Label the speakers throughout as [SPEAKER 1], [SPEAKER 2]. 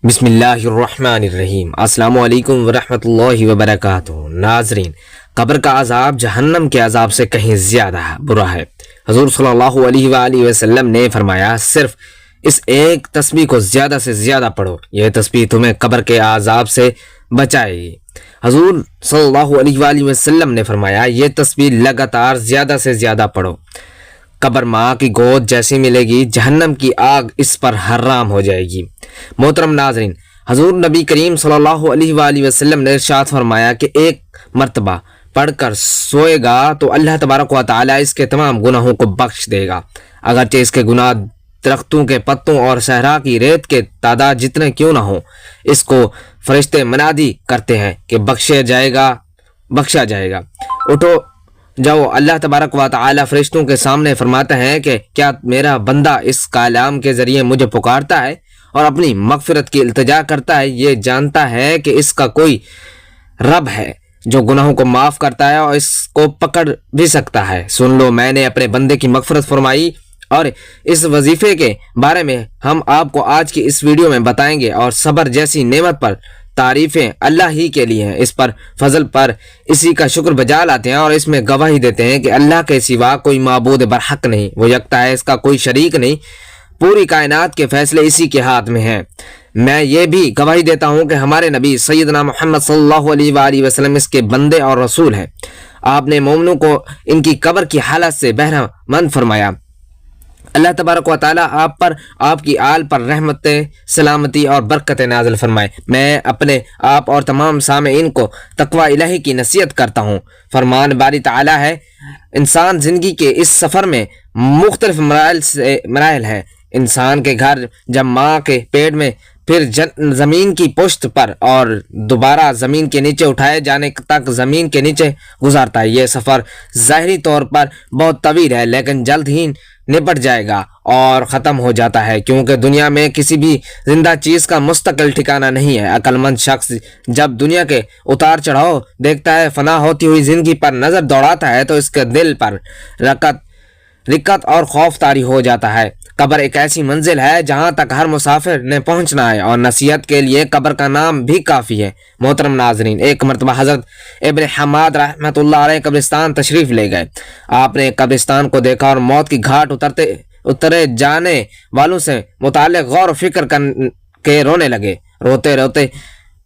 [SPEAKER 1] بسم اللہ الرحمن الرحیم۔ السلام علیکم ورحمۃ اللہ وبرکاتہ۔ ناظرین، قبر کا عذاب جہنم کے عذاب سے کہیں زیادہ برا ہے۔ حضور صلی اللہ علیہ وآلہ وسلم نے فرمایا، صرف اس ایک تسبیح کو زیادہ سے زیادہ پڑھو، یہ تسبیح تمہیں قبر کے عذاب سے بچائے گی۔ حضور صلی اللہ علیہ وآلہ وسلم نے فرمایا، یہ تسبیح لگاتار زیادہ سے زیادہ پڑھو، قبر ماں کی گود جیسی ملے گی، جہنم کی آگ اس پر حرام ہو جائے گی۔ محترم ناظرین، حضور نبی کریم صلی اللہ علیہ وآلہ وسلم نے ارشاد فرمایا کہ ایک مرتبہ پڑھ کر سوئے گا تو اللہ تبارک و تعالیٰ اس کے تمام گناہوں کو بخش دے گا، اگرچہ اس کے گناہ درختوں کے پتوں اور صحرا کی ریت کے تعداد جتنے کیوں نہ ہوں۔ اس کو فرشتے منادی کرتے ہیں کہ بخشا جائے گا۔ اٹھو جاؤ، اللہ تبارک و تعالی فرشتوں کے سامنے فرماتا ہے کہ کیا میرا بندہ اس کلام کے ذریعے مجھے پکارتا ہے اور اپنی مغفرت کی التجا کرتا ہے، یہ جانتا ہے کہ اس کا کوئی رب ہے جو گناہوں کو معاف کرتا ہے اور اس کو پکڑ بھی سکتا ہے۔ سن لو، میں نے اپنے بندے کی مغفرت فرمائی، اور اس وظیفے کے بارے میں ہم آپ کو آج کی اس ویڈیو میں بتائیں گے، اور صبر جیسی نعمت پر تعریفیں اللہ ہی کے لیے ہیں، اس پر فضل پر اسی کا شکر بجا لاتے ہیں اور اس میں گواہی دیتے ہیں کہ اللہ کے سوا کوئی معبود برحق نہیں، وہ یکتا ہے، اس کا کوئی شریک نہیں، پوری کائنات کے فیصلے اسی کے ہاتھ میں ہیں۔ میں یہ بھی گواہی دیتا ہوں کہ ہمارے نبی سیدنا محمد صلی اللہ علیہ وآلہ وسلم اس کے بندے اور رسول ہیں۔ آپ نے مومنوں کو ان کی قبر کی حالت سے بہرہ مند فرمایا۔ اللہ تبارک و تعالیٰ آپ پر، آپ کی آل پر رحمت، سلامتی اور برکت نازل فرمائے۔ میں اپنے آپ اور تمام سامعین کو تقوی الہی کی نصیحت کرتا ہوں۔ فرمان باری تعالیٰ ہے، انسان زندگی کے اس سفر میں مختلف مراحل ہے۔ انسان کے گھر جب ماں کے پیٹ میں، پھر زمین کی پشت پر، اور دوبارہ زمین کے نیچے اٹھائے جانے تک زمین کے نیچے گزارتا ہے۔ یہ سفر ظاہری طور پر بہت طویل ہے، لیکن جلد ہی نپٹ جائے گا اور ختم ہو جاتا ہے، کیونکہ دنیا میں کسی بھی زندہ چیز کا مستقل ٹھکانہ نہیں ہے۔ عقل مند شخص جب دنیا کے اتار چڑھاؤ دیکھتا ہے، فنا ہوتی ہوئی زندگی پر نظر دوڑاتا ہے، تو اس کے دل پر رکت اور خوف طاری ہو جاتا ہے۔ قبر ایک ایسی منزل ہے جہاں تک ہر مسافر نے پہنچنا ہے، اور نصیحت کے لیے قبر کا نام بھی کافی ہے۔ محترم ناظرین، ایک مرتبہ حضرت ابن حماد رحمۃ اللہ علیہ قبرستان تشریف لے گئے۔ آپ نے قبرستان کو دیکھا اور موت کی گھاٹ اترے جانے والوں سے متعلق غور و فکر کے رونے لگے۔ روتے روتے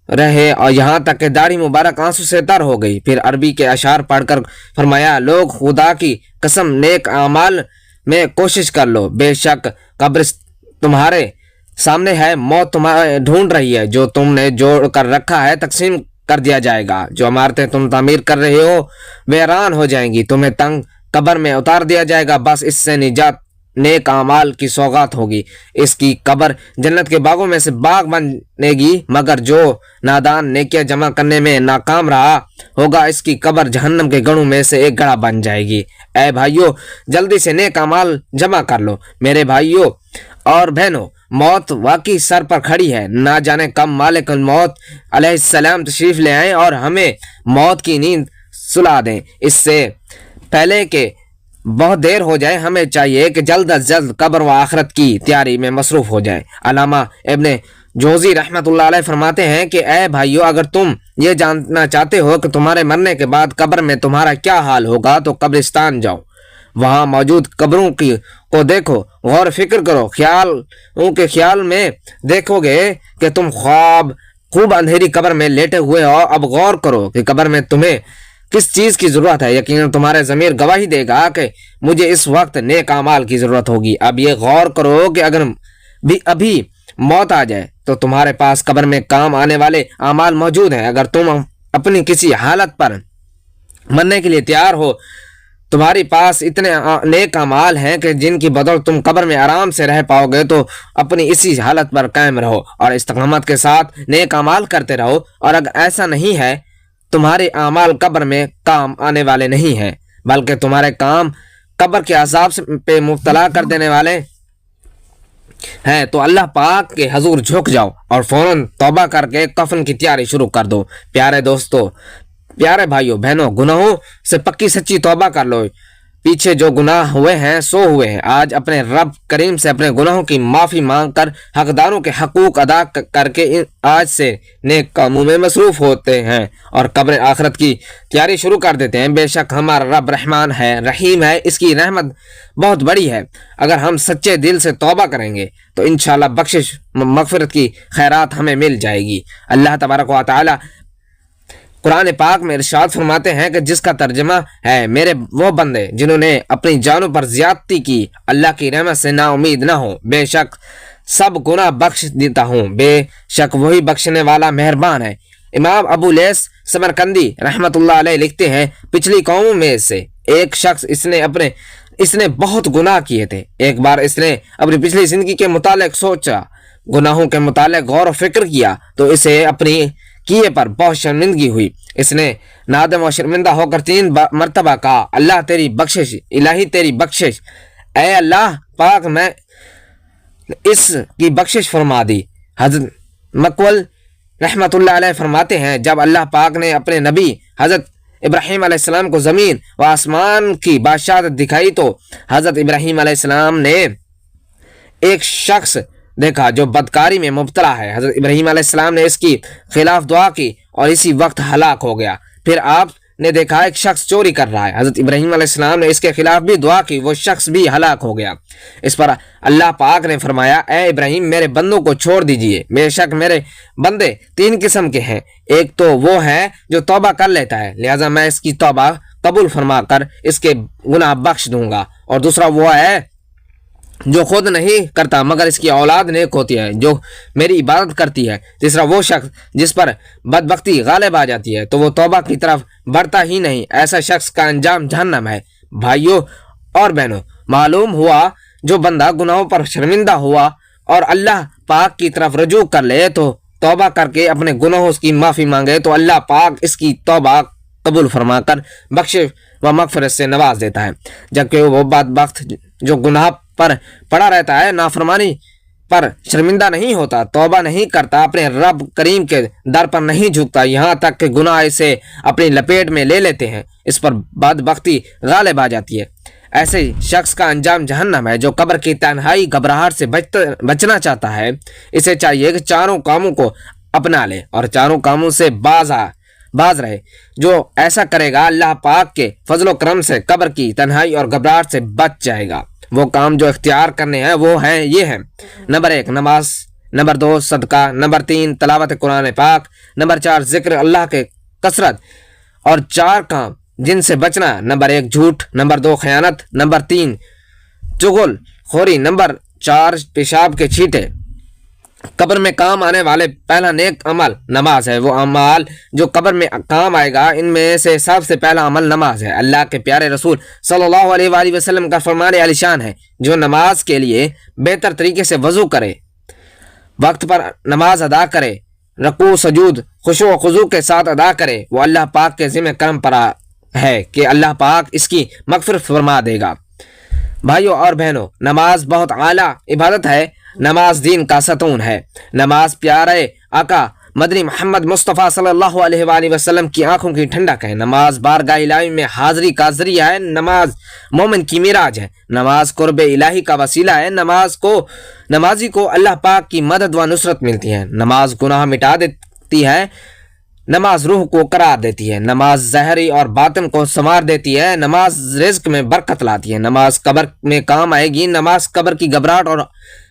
[SPEAKER 1] رہے اور یہاں تک کہ داڑھی مبارک آنسو سے تر ہو گئی۔ پھر عربی کے اشعار پڑھ کر فرمایا، لوگ خدا کی قسم نیک اعمال میں کوشش کر لو، بے شک قبر تمہارے سامنے ہے، موت تمہیں ڈھونڈ رہی ہے، جو تم نے جوڑ کر رکھا ہے تقسیم کر دیا جائے گا، جو عمارتیں تم تعمیر کر رہے ہو ویران ہو جائیں گی، تمہیں تنگ قبر میں اتار دیا جائے گا، بس اس سے نجات نیک اعمال کی سوغات ہوگی۔ اس کی قبر جنت کے باغوں میں سے باغ بنے گی، مگر جو نادان نیکیاں جمع کرنے میں ناکام رہا ہوگا، اس کی قبر جہنم کے گڑھوں میں سے ایک گڑھا بن جائے گی۔ اے بھائیو، جلدی سے نیک اعمال جمع کر لو۔ میرے بھائیو اور بہنوں، موت واقعی سر پر کھڑی ہے، نہ جانے کب مالک الموت علیہ السلام تشریف لے آئیں اور ہمیں موت کی نیند سلا دیں۔ اس سے پہلے کہ بہت دیر ہو جائے، ہمیں چاہیے کہ جلد از جلد قبر و آخرت کی تیاری میں مصروف ہو جائیں۔ علامہ ابن جوزی رحمۃ اللہ علیہ فرماتے ہیں کہ اے بھائیو، اگر تم یہ جاننا چاہتے ہو کہ تمہارے مرنے کے بعد قبر میں تمہارا کیا حال ہوگا، تو قبرستان جاؤ، وہاں موجود قبروں کو دیکھو، غور و فکر کرو، خیال میں دیکھو گے کہ تم خوب اندھیری قبر میں لیٹے ہوئے ہو۔ اب غور کرو کہ قبر میں تمہیں کس چیز کی ضرورت ہے۔ یقیناً تمہارے ضمیر گواہی دے گا کہ مجھے اس وقت نیک اعمال کی ضرورت ہوگی۔ اب یہ غور کرو کہ اگر ابھی موت آ جائے تو تمہارے پاس قبر میں کام آنے والے اعمال موجود ہیں۔ اگر تم اپنی کسی حالت پر مرنے کے لیے تیار ہو، تمہاری پاس اتنے نیک اعمال ہیں کہ جن کی بدولت تم قبر میں آرام سے رہ پاؤ گے، تو اپنی اسی حالت پر قائم رہو اور استقامت کے ساتھ نیک اعمال کرتے رہو۔ اور اگر ایسا نہیں ہے، تمہارے اعمال قبر میں کام آنے والے نہیں ہیں، بلکہ تمہارے کام قبر کے عذاب پہ مبتلا کر دینے والے ہیں، تو اللہ پاک کے حضور جھک جاؤ اور فوراً توبہ کر کے کفن کی تیاری شروع کر دو۔ پیارے دوستو، پیارے بھائیو بہنوں، گناہوں سے پکی سچی توبہ کر لو، پیچھے جو گناہ ہوئے ہیں سو ہوئے ہیں، آج اپنے رب کریم سے اپنے گناہوں کی معافی مانگ کر حقداروں کے حقوق ادا کر کے آج سے نیک کاموں میں مصروف ہوتے ہیں اور قبر آخرت کی تیاری شروع کر دیتے ہیں۔ بے شک ہمارا رب رحمان ہے، رحیم ہے، اس کی رحمت بہت بڑی ہے۔ اگر ہم سچے دل سے توبہ کریں گے تو انشاءاللہ بخشش مغفرت کی خیرات ہمیں مل جائے گی۔ اللہ تبارک و تعالی قرآن پاک میں ارشاد فرماتے ہیں کہ جس کا ترجمہ ہے میرے وہ بندے جنہوں نے اپنی جانوں پر زیادتی کی اللہ کی رحمت سے نا امید نہ ہو، بے شک سب گناہ بخش دیتا ہوں، بے شک وہی بخشنے والا مہربان ہے۔ امام ابو لیث سمرقندی رحمت اللہ علیہ لکھتے ہیں پچھلی قوموں میں سے ایک شخص اس نے بہت گناہ کیے تھے۔ ایک بار اس نے اپنی پچھلی زندگی کے متعلق سوچا، گناہوں کے متعلق غور و فکر کیا تو اسے اپنی کیے پر بہت شرمندگی ہوئی۔ اس نے نادم و شرمندہ ہو کر 3 مرتبہ کہا، اللہ تیری بخشش، الہی تیری بخشش، اے اللہ پاک میں اس کی بخشش فرما دی۔ حضرت مقول رحمت اللہ علیہ فرماتے ہیں جب اللہ پاک نے اپنے نبی حضرت ابراہیم علیہ السلام کو زمین و آسمان کی بادشاہت دکھائی تو حضرت ابراہیم علیہ السلام نے ایک شخص دیکھا جو بدکاری میں مبتلا ہے۔ حضرت ابراہیم علیہ السلام نے اس کی خلاف دعا کی اور اسی وقت ہلاک ہو گیا۔ پھر آپ نے دیکھا ایک شخص چوری کر رہا ہے، حضرت ابراہیم علیہ السلام نے اس کے خلاف بھی دعا کی، وہ شخص بھی ہلاک ہو گیا۔ اس پر اللہ پاک نے فرمایا، اے ابراہیم میرے بندوں کو چھوڑ دیجئے، بے شک میرے بندے 3 قسم کے ہیں، ایک تو وہ ہے جو توبہ کر لیتا ہے لہذا میں اس کی توبہ قبول فرما کر اس کے گناہ بخش دوں گا، اور دوسرا وہ ہے جو خود نہیں کرتا مگر اس کی اولاد نیک ہوتی ہے جو میری عبادت کرتی ہے، تیسرا وہ شخص جس پر بدبختی غالب آ جاتی ہے تو وہ توبہ کی طرف بڑھتا ہی نہیں، ایسا شخص کا انجام جہنم ہے۔ بھائیوں اور بہنوں، معلوم ہوا جو بندہ گناہوں پر شرمندہ ہوا اور اللہ پاک کی طرف رجوع کر لے تو توبہ کر کے اپنے گناہوں کی معافی مانگے تو اللہ پاک اس کی توبہ قبول فرما کر بخشش و مغفرت سے نواز دیتا ہے، جبکہ وہ بدبخت جو گناہ پر پڑا رہتا ہے، نافرمانی پر شرمندہ نہیں ہوتا، توبہ نہیں کرتا، اپنے رب کریم کے در پر نہیں جھکتا، یہاں تک کہ گناہ اسے اپنی لپیٹ میں لے لیتے ہیں، اس پر بدبختی غالب آ جاتی ہے۔ ایسے شخص کا انجام جہنم ہے جو قبر کی تنہائی گھبراہٹ سے بچنا چاہتا ہے، اسے چاہیے کہ چاروں کاموں کو اپنا لے اور چاروں کاموں سے باز رہے۔ جو ایسا کرے گا اللہ پاک کے فضل و کرم سے قبر کی تنہائی اور گھبراہٹ سے بچ جائے گا۔ وہ کام جو اختیار کرنے ہیں وہ ہیں یہ ہیں: نمبر 1 نماز، نمبر 2 صدقہ، نمبر 3 تلاوت قرآن پاک، نمبر 4 ذکر اللہ کے کثرت، اور 4 کام جن سے بچنا: نمبر 1 جھوٹ، نمبر 2 خیانت، نمبر 3 چغل خوری، نمبر 4 پیشاب کے چھینٹے۔ قبر میں کام آنے والے پہلا نیک عمل نماز ہے۔ وہ عمل جو قبر میں کام آئے گا ان میں سے سب سے پہلا عمل نماز ہے۔ اللہ کے پیارے رسول صلی اللہ علیہ وآلہ وسلم کا فرمان عالی شان ہے، جو نماز کے لیے بہتر طریقے سے وضو کرے، وقت پر نماز ادا کرے، رکوع سجود خشوع و خضوع کے ساتھ ادا کرے، وہ اللہ پاک کے ذمہ کرم پر ہے کہ اللہ پاک اس کی مغفرت فرما دے گا۔ بھائیوں اور بہنوں، نماز بہت اعلیٰ عبادت ہے۔ نماز دین کا ستون ہے۔ نماز پیارے آقا مدنی محمد مصطفیٰ صلی اللہ علیہ وآلہ وسلم کی آنکھوں کی ٹھنڈک ہے۔ نماز بارگاہ الہی میں حاضری کا ذریعہ ہے۔ نماز مومن کی معراج ہے۔ نماز قرب الہی کا وسیلہ ہے۔ نمازی کو اللہ پاک کی مدد و نصرت ملتی ہے۔ نماز گناہ مٹا دیتی ہے۔ نماز روح کو قرار دیتی ہے۔ نماز ظاہری اور باطن کو سنوار دیتی ہے۔ نماز رزق میں برکت لاتی ہے۔ نماز قبر میں کام آئے گی۔ نماز قبر کی گھبراہٹ اور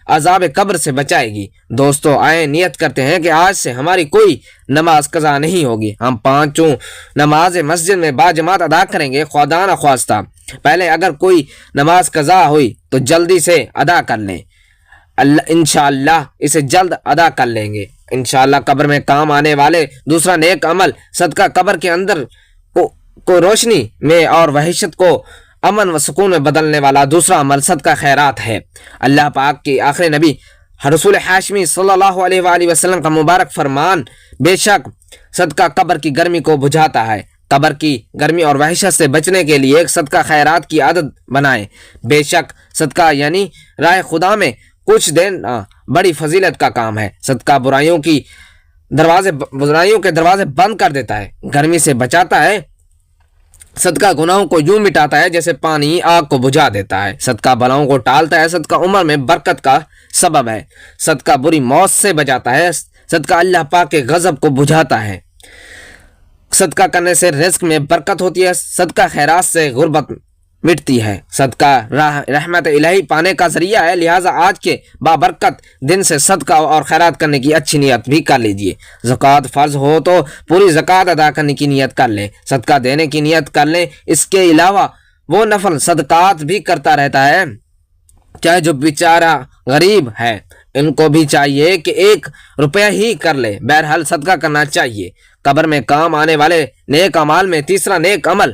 [SPEAKER 1] عذاب قبر سے بچائے گی۔ دوستو آئیں نیت کرتے ہیں کہ آج سے ہماری کوئی نماز قضا نہیں ہوگی، ہم 5 نماز مسجد میں باجماعت ادا کریں گے، خدا نہ خواستہ پہلے اگر کوئی نماز قضا ہوئی تو جلدی سے ادا کر لیں، انشاءاللہ اسے جلد ادا کر لیں گے۔ انشاءاللہ قبر میں کام آنے والے دوسرا نیک عمل صدقہ، قبر کے اندر کو روشنی میں اور وحشت کو امن و سکون میں بدلنے والا دوسرا عمل صدقہ خیرات ہے۔ اللہ پاک کی آخری نبی رسول ہاشمی صلی اللہ علیہ وآلہ وسلم کا مبارک فرمان: بے شک صدقہ قبر کی گرمی کو بجھاتا ہے۔ قبر کی گرمی اور وحشت سے بچنے کے لیے ایک صدقہ خیرات کی عادت بنائیں۔ بے شک صدقہ یعنی راہ خدا میں کچھ دینا بڑی فضیلت کا کام ہے۔ صدقہ برائیوں کے دروازے بند کر دیتا ہے، گرمی سے بچاتا ہے، صدقہ گناہوں کو یوں مٹاتا ہے جیسے پانی آگ کو بجھا دیتا ہے، صدقہ بلاؤں کو ٹالتا ہے، صدقہ عمر میں برکت کا سبب ہے، صدقہ بری موت سے بچاتا ہے، صدقہ اللہ پاک کے غضب کو بجھاتا ہے، صدقہ کرنے سے رزق میں برکت ہوتی ہے، صدقہ خیرات سے غربت مٹتی ہے، صدقہ رحمت الہی پانے کا ذریعہ ہے، لہٰذا آج کے بابرکت دن سے صدقہ اور خیرات کرنے کی اچھی نیت بھی کر لیجئے۔ زکوٰۃ فرض ہو تو پوری زکوٰۃ ادا کرنے کی نیت کر لیں، صدقہ دینے کی نیت کر لیں، اس کے علاوہ وہ نفل صدقات بھی کرتا رہتا ہے، چاہے جو بیچارہ غریب ہے ان کو بھی چاہیے کہ 1 روپیہ ہی کر لے، بہرحال صدقہ کرنا چاہیے۔ قبر میں کام آنے والے نیک اعمال میں تیسرا نیک عمل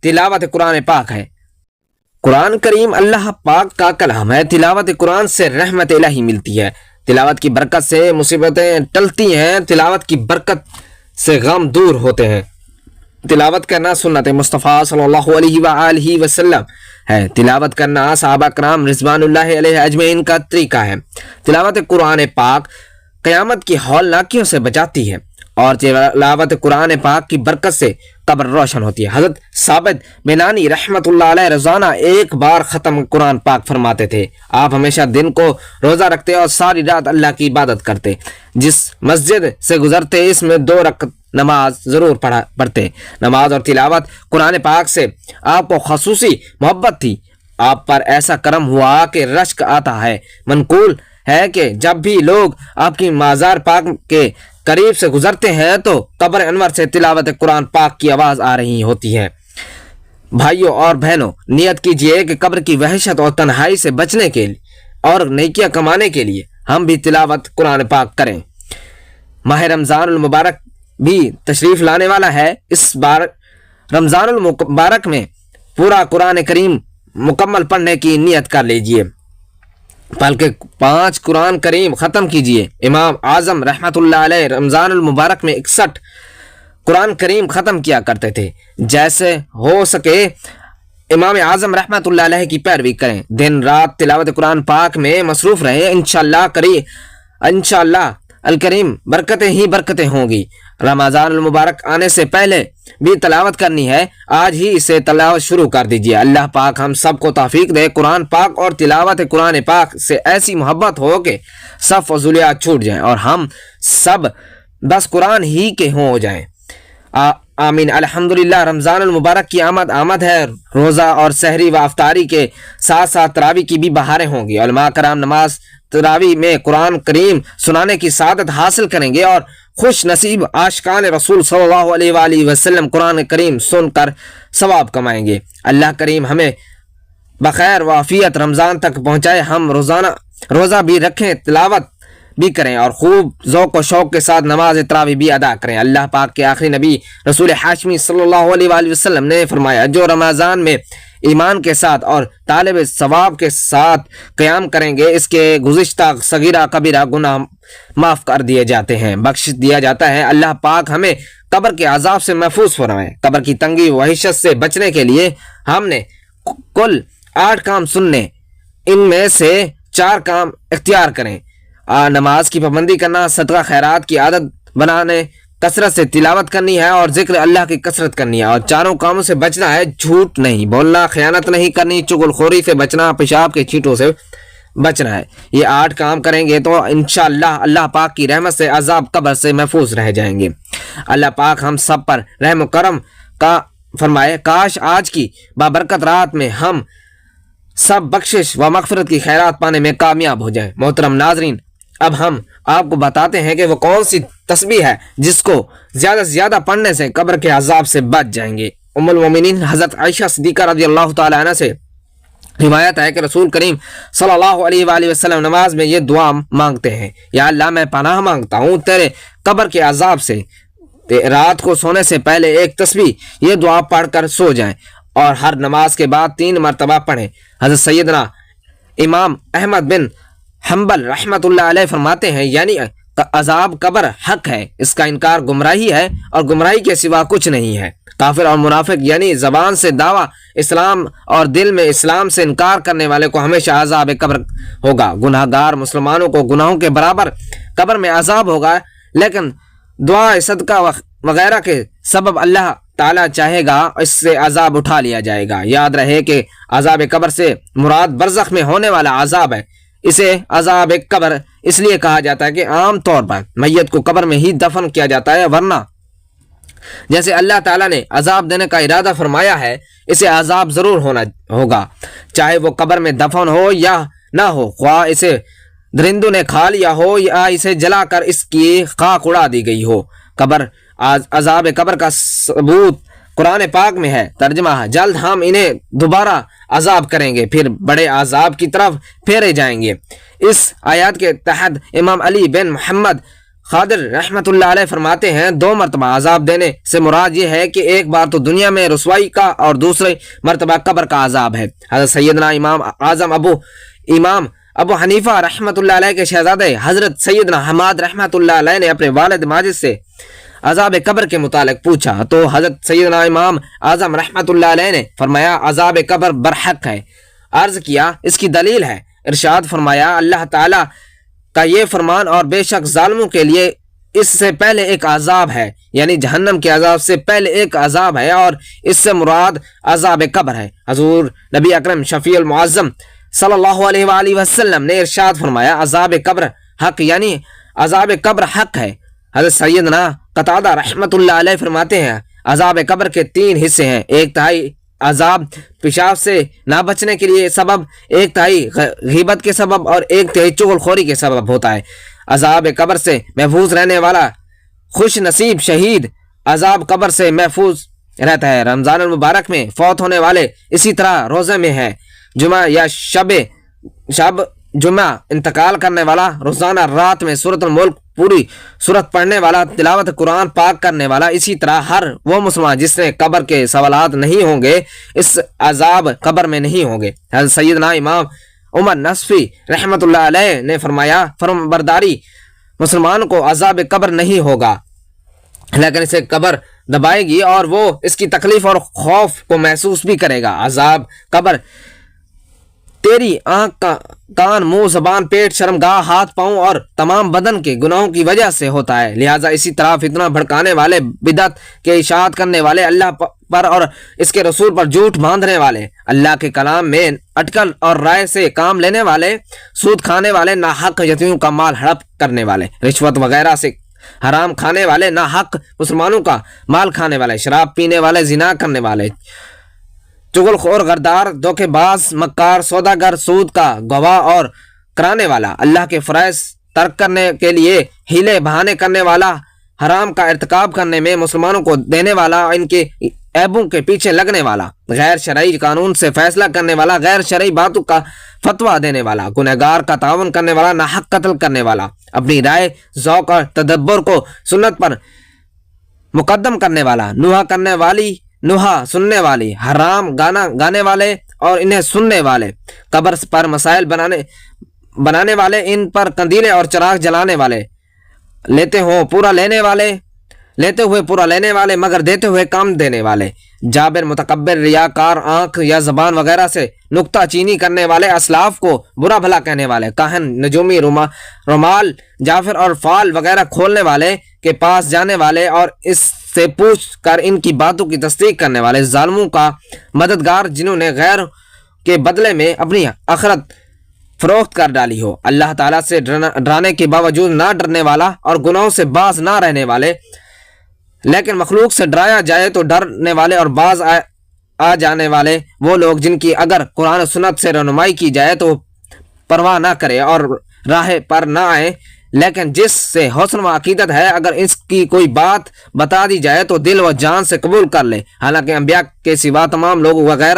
[SPEAKER 1] تلاوت قرآن پاک ہے۔ قرآن کریم اللہ پاک کا کلام ہے، تلاوت قرآن سے رحمت الہی ملتی ہے، تلاوت کی برکت سے مصیبتیں ٹلتی ہیں، تلاوت کی برکت سے غم دور ہوتے ہیں۔ تلاوت کرنا سنت مصطفیٰ صلی اللہ علیہ وآلہ وسلم ہے، تلاوت کرنا صحابہ کرام رضوان اللہ علیہ اجمعین کا طریقہ ہے۔ تلاوت قرآن پاک قیامت کی ہولناکیوں سے بچاتی ہے اور تلاوت قرآن پاک کی برکت سے قبر روشن ہوتی ہے۔ حضرت ثابت بنانی رحمۃ اللہ علیہ روزانہ 1 بار ختم قرآن پاک فرماتے تھے۔ آپ ہمیشہ دن کو روزہ رکھتے اور ساری رات اللہ کی عبادت کرتے، جس مسجد سے گزرتے اس میں 2 رکعت نماز ضرور پڑھتے۔ نماز اور تلاوت قرآن پاک سے آپ کو خصوصی محبت تھی، آپ پر ایسا کرم ہوا کہ رشک آتا ہے۔ منقول ہے کہ جب بھی لوگ آپ کی مزار پاک کے قریب سے گزرتے ہیں تو قبر انور سے تلاوت قرآن پاک کی آواز آ رہی ہوتی ہے۔ بھائیوں اور بہنوں، نیت کیجئے کہ قبر کی وحشت اور تنہائی سے بچنے کے لیے اور نیکیاں کمانے کے لیے ہم بھی تلاوت قرآن پاک کریں۔ ماہ رمضان المبارک بھی تشریف لانے والا ہے، اس بار رمضان المبارک میں پورا قرآن کریم مکمل پڑھنے کی نیت کر لیجئے، بلکہ 5 قرآن کریم ختم کیجئے۔ امام اعظم رحمۃ اللہ علیہ رمضان المبارک میں 61 قرآن کریم ختم کیا کرتے تھے۔ جیسے ہو سکے امام اعظم رحمۃ اللہ علیہ کی پیروی کریں، دن رات تلاوت قرآن پاک میں مصروف رہیں، انشاءاللہ الکریم برکتیں ہی برکتیں ہوں گی۔ رمضان المبارک آنے سے پہلے بھی تلاوت کرنی ہے، آج ہی اسے تلاوت شروع کر دیجیے۔ اللہ پاک ہم سب کو توفیق دے، قرآن پاک اور تلاوت قرآن پاک سے ایسی محبت ہو کہ سب فضولیات چھوٹ جائیں اور ہم سب بس قرآن ہی کے ہو جائیں، آمین۔ الحمدللہ رمضان المبارک کی آمد ہے، روزہ اور سحری و افطاری کے ساتھ ساتھ تراویح کی بھی بہاریں ہوں گی۔ علماء کرام نماز تراویح میں قرآن کریم سنانے کی سعادت حاصل کریں گے اور خوش نصیب عاشقان رسول صلی اللہ علیہ وآلہ وسلم قرآن کریم سن کر ثواب کمائیں گے۔ اللہ کریم ہمیں بخیر و عافیت رمضان تک پہنچائے، ہم روزہ بھی رکھیں، تلاوت بھی کریں اور خوب ذوق و شوق کے ساتھ نماز تراویح بھی ادا کریں۔ اللہ پاک کے آخری نبی رسول ہاشمی صلی اللہ علیہ وآلہ وسلم نے فرمایا، جو رمضان میں ایمان کے ساتھ اور طالب ثواب کے ساتھ قیام کریں گے، اس کے گزشتہ صغیرہ کبیرہ گناہ معاف کر دیے جاتے ہیں، بخش دیا جاتا ہے۔ اللہ پاک ہمیں قبر کے عذاب سے محفوظ فرمائے۔ قبر کی تنگی و وحشت سے بچنے کے لیے ہم نے کل 8 کام سننے، ان میں سے 4 کام اختیار کریں۔ نماز کی پابندی کرنا، صدقہ خیرات کی عادت بنانے، کثرت سے تلاوت کرنی ہے اور ذکر اللہ کی کثرت کرنی ہے، اور 4 کاموں سے بچنا ہے، جھوٹ نہیں بولنا، خیانت نہیں کرنی، چغل خوری سے بچنا، پیشاب کے چھینٹوں سے بچنا ہے۔ یہ 8 کام کریں گے تو انشاءاللہ اللہ پاک کی رحمت سے عذاب قبر سے محفوظ رہ جائیں گے۔ اللہ پاک ہم سب پر رحم و کرم کا فرمائے۔ کاش آج کی بابرکت رات میں ہم سب بخشش و مغفرت کی خیرات پانے میں کامیاب ہو جائیں۔ محترم ناظرین، اب ہم آپ کو بتاتے ہیں کہ وہ کون سی تسبیح ہے جس کو زیادہ سے زیادہ پڑھنے سے قبر کے عذاب سے بچ جائیں گے۔ ام المومنین حضرت عائشہ صدیقہ رضی اللہ تعالی عنہ سے روایت ہے کہ رسول کریم صلی اللہ علیہ وآلہ وسلم نماز میں یہ دعا مانگتے ہیں، یا اللہ میں پناہ مانگتا ہوں تیرے قبر کے عذاب سے۔ رات کو سونے سے پہلے ایک تسبیح یہ دعا پڑھ کر سو جائیں اور ہر نماز کے بعد 3 مرتبہ پڑھیں۔ حضرت سیدنا امام احمد بن حنبل رحمۃ اللہ علیہ فرماتے ہیں، یعنی عذاب قبر حق ہے، اس کا انکار گمراہی ہے اور گمراہی کے سوا کچھ نہیں ہے۔ کافر اور منافق یعنی زبان سے دعویٰ اسلام اور دل میں اسلام سے انکار کرنے والے کو ہمیشہ عذاب قبر ہوگا۔ گناہ گار مسلمانوں کو گناہوں کے برابر قبر میں عذاب ہوگا، لیکن دعا صدقہ وغیرہ کے سبب اللہ تعالیٰ چاہے گا اس سے عذاب اٹھا لیا جائے گا۔ یاد رہے کہ عذاب قبر سے مراد برزخ میں ہونے والا عذاب ہے۔ اسے عذاب قبر اس لیے کہا جاتا ہے کہ عام طور پر میت کو قبر میں ہی دفن کیا جاتا ہے، ورنہ جیسے اللہ تعالیٰ نے عذاب دینے کا ارادہ فرمایا ہے اسے عذاب ضرور ہوگا، چاہے وہ قبر میں دفن ہو یا نہ ہو، خواہ اسے درندوں نے کھا لیا ہو یا اسے جلا کر اس کی خاک اڑا دی گئی ہو۔ عذاب قبر کا ثبوت قرآن پاک میں ہے۔ ترجمہ ہے، جلد ہم انہیں دوبارہ عذاب کریں گے، پھر بڑے عذاب کی طرف پھیرے جائیں گے۔ اس آیات کے تحت امام علی بن محمد خادر رحمۃ اللہ علیہ فرماتے ہیں، 2 مرتبہ عذاب دینے سے مراد یہ ہے کہ ایک بار تو دنیا میں رسوائی کا اور دوسری مرتبہ قبر کا عذاب ہے۔ حضرت سیدنا امام اعظم ابو حنیفہ رحمۃ اللہ علیہ کے شہزادے حضرت سیدنا حماد رحمۃ اللہ علیہ نے اپنے والد ماجد سے عذاب قبر کے متعلق پوچھا تو حضرت سیدنا امام اعظم رحمۃ اللہ علیہ نے فرمایا عذاب قبر برحق ہے۔ عرض کیا اس کی دلیل ہے؟ ارشاد فرمایا اللہ تعالیٰ کا یہ فرمان، اور بے شک ظالموں کے لیے اس سے پہلے ایک عذاب ہے، یعنی جہنم کے عذاب سے پہلے ایک عذاب ہے، اور اس سے مراد عذاب قبر ہے۔ حضور نبی اکرم شفیع المعظم صلی اللہ علیہ وآلہ وسلم نے ارشاد فرمایا عذاب قبر حق، یعنی عذاب قبر حق ہے۔ حضرت سیدنا قتادہ رحمۃ اللہ علیہ فرماتے ہیں عذاب قبر کے 3 حصے ہیں، 1/3 عذاب پیشاب سے نہ بچنے کے لیے سبب، 1/3 غیبت کے سبب، اور 1/3 چغل خوری کے سبب ہوتا ہے۔ عذاب قبر سے محفوظ رہنے والا خوش نصیب شہید عذاب قبر سے محفوظ رہتا ہے۔ رمضان المبارک میں فوت ہونے والے اسی طرح روزے میں ہے، جمعہ یا شب جمعہ انتقال کرنے والا، روزانہ رات میں سورۃ الملک پوری سورت پڑھنے والا، تلاوت قرآن پاک کرنے والا، اسی طرح ہر وہ مسلمان جس نے قبر کے سوالات نہیں ہوں گے اس عذاب قبر میں نہیں ہوں گے۔ حضرت سیدنا امام عمر نصفی رحمۃ اللہ علیہ نے فرمایا فرمانبرداری مسلمان کو عذاب قبر نہیں ہوگا، لیکن اسے قبر دبائے گی اور وہ اس کی تکلیف اور خوف کو محسوس بھی کرے گا۔ عذاب قبر تیری آنکھ، کان، منہ، زبان، پیٹ، شرمگاہ، ہاتھ، پاؤں اور تمام بدن کے گناہوں کی وجہ سے ہوتا ہے، لہٰذا اسی طرح فتنہ بھڑکانے والے، بدعت کے اشاعت کرنے والے، اللہ پر اور اس کے رسول پر جھوٹ باندھنے والے، اللہ کے کلام میں اٹکل اور رائے سے کام لینے والے، سود کھانے والے، ناحق یتیموں کا مال ہڑپ کرنے والے، رشوت وغیرہ سے حرام کھانے والے، ناحق مسلمانوں کا مال کھانے والے، شراب پینے والے، زنا کرنے والے، چغل خور، غدار، دھوکے باز، مکار، سوداگر، سود کا گواہ اور کرانے والا، اللہ کے فرائض ترک کرنے کے لیے ہیلے بہانے کرنے والا، حرام کا ارتکاب کرنے میں مسلمانوں کو دینے والا، ان کے عیبوں کے پیچھے لگنے والا، غیر شرعی قانون سے فیصلہ کرنے والا، غیر شرعی باتوں کا فتویٰ دینے والا، گنہگار کا تعاون کرنے والا، ناحق قتل کرنے والا، اپنی رائے، ذوق اور تدبر کو سنت پر مقدم کرنے والا، نوحہ کرنے والی، نوحہ سننے والی، حرام گانا گانے والے اور انہیں سننے والے، قبر پر مسائل بنانے والے، ان پر قندیلیں اور چراغ جلانے والے، لیتے ہوئے پورا لینے والے مگر دیتے ہوئے کم دینے والے، جابر، متکبر، ریاکار، آنکھ یا زبان وغیرہ سے نکتہ چینی کرنے والے، اسلاف کو برا بھلا کہنے والے، کاہن، نجومی، رومال، جعفر اور فال وغیرہ کھولنے والے کے پاس جانے والے اور اس سے پوچھ کر ان کی باتوں کی تصدیق کرنے والے، ظالموں کا مددگار جنہوں نے غیر کے بدلے میں اپنی آخرت فروخت کر ڈالی ہو، اللہ تعالیٰ سے ڈرانے کے باوجود نہ ڈرنے والا اور گناہوں سے باز نہ رہنے والے، لیکن مخلوق سے ڈرایا جائے تو ڈرنے والے اور باز آ جانے والے، وہ لوگ جن کی اگر قرآن و سنت سے رہنمائی کی جائے تو پرواہ نہ کرے اور راہ پر نہ آئے، لیکن جس سے حسن و عقیدت ہے اگر اس کی کوئی بات بتا دی جائے تو دل و جان سے قبول کر لے، حالانکہ انبیاء کے سوا تمام لوگ غیر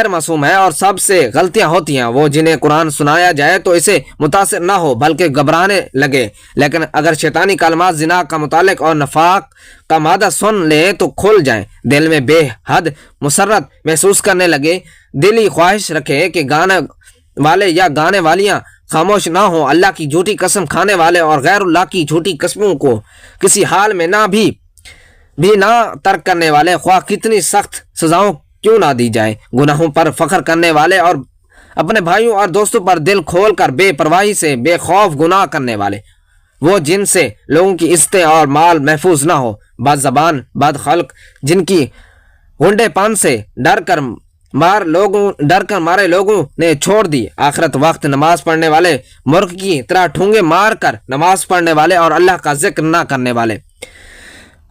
[SPEAKER 1] معصوم ہے اور سب سے غلطیاں ہوتی ہیں، وہ جنہیں قرآن سنایا جائے تو اسے متاثر نہ ہو بلکہ گھبرانے لگے، لیکن اگر شیطانی کلمات، زنا کا متعلق اور نفاق کا مادہ سن لیں تو کھل جائیں، دل میں بے حد مسرت محسوس کرنے لگے، دلی خواہش رکھے کہ گانے والے یا گانے والیاں خاموش نہ ہوں، اللہ کی جھوٹی قسم کھانے والے اور غیر اللہ کی جھوٹی قسموں کو کسی حال میں بھی نہ ترک کرنے والے، خواہ کتنی سخت سزاؤں کیوں نہ دی جائے، گناہوں پر فخر کرنے والے اور اپنے بھائیوں اور دوستوں پر دل کھول کر بے پرواہی سے بے خوف گناہ کرنے والے، وہ جن سے لوگوں کی عزتیں اور مال محفوظ نہ ہو، بد زبان، بد خلق، جن کی گنڈے پان سے ڈر کر مارے لوگوں نے چھوڑ دی، آخرت وقت نماز پڑھنے والے، مرغ کی طرح ٹھونگے مار کر نماز پڑھنے والے اور اللہ کا ذکر نہ کرنے والے،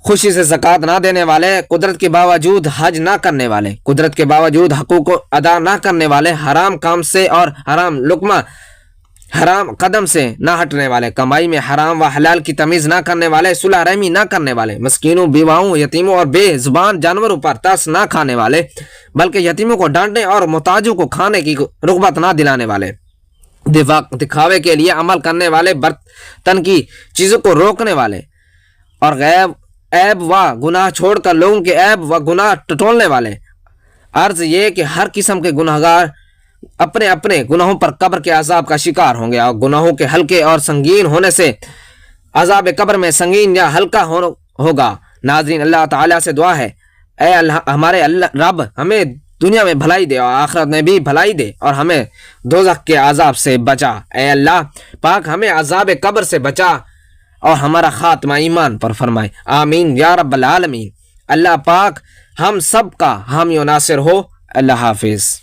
[SPEAKER 1] خوشی سے زکوٰۃ نہ دینے والے، قدرت کے باوجود حج نہ کرنے والے، قدرت کے باوجود حقوق ادا نہ کرنے والے، حرام کام سے اور حرام لقمہ حرام قدم سے نہ ہٹنے والے، کمائی میں حرام و حلال کی تمیز نہ کرنے والے، صلح رحمی نہ کرنے والے، مسکینوں، بیواؤں، یتیموں اور بے زبان جانوروں پر ترس نہ کھانے والے، بلکہ یتیموں کو ڈانٹنے اور محتاجوں کو کھانے کی رغبت نہ دلانے والے، دکھاوے کے لیے عمل کرنے والے، برتن کی چیزوں کو روکنے والے اور عیب و گناہ چھوڑ کر لوگوں کے عیب و گناہ ٹٹولنے والے۔ عرض یہ کہ ہر قسم کے گناہگار اپنے اپنے گناہوں پر قبر کے عذاب کا شکار ہوں گے، اور گناہوں کے ہلکے اور سنگین ہونے سے عذاب قبر میں سنگین یا ہلکا ہوگا۔ ناظرین، اللہ تعالیٰ سے دعا ہے، اے اللہ ہمارے رب، ہمیں دنیا میں بھلائی دے اور آخرت میں بھی بھلائی دے اور ہمیں دوزخ کے عذاب سے بچا۔ اے اللہ پاک ہمیں عذاب قبر سے بچا اور ہمارا خاتمہ ایمان پر فرمائے، آمین یا رب العالمین۔ اللہ پاک ہم سب کا حامی و ناصر ہو۔ اللہ حافظ۔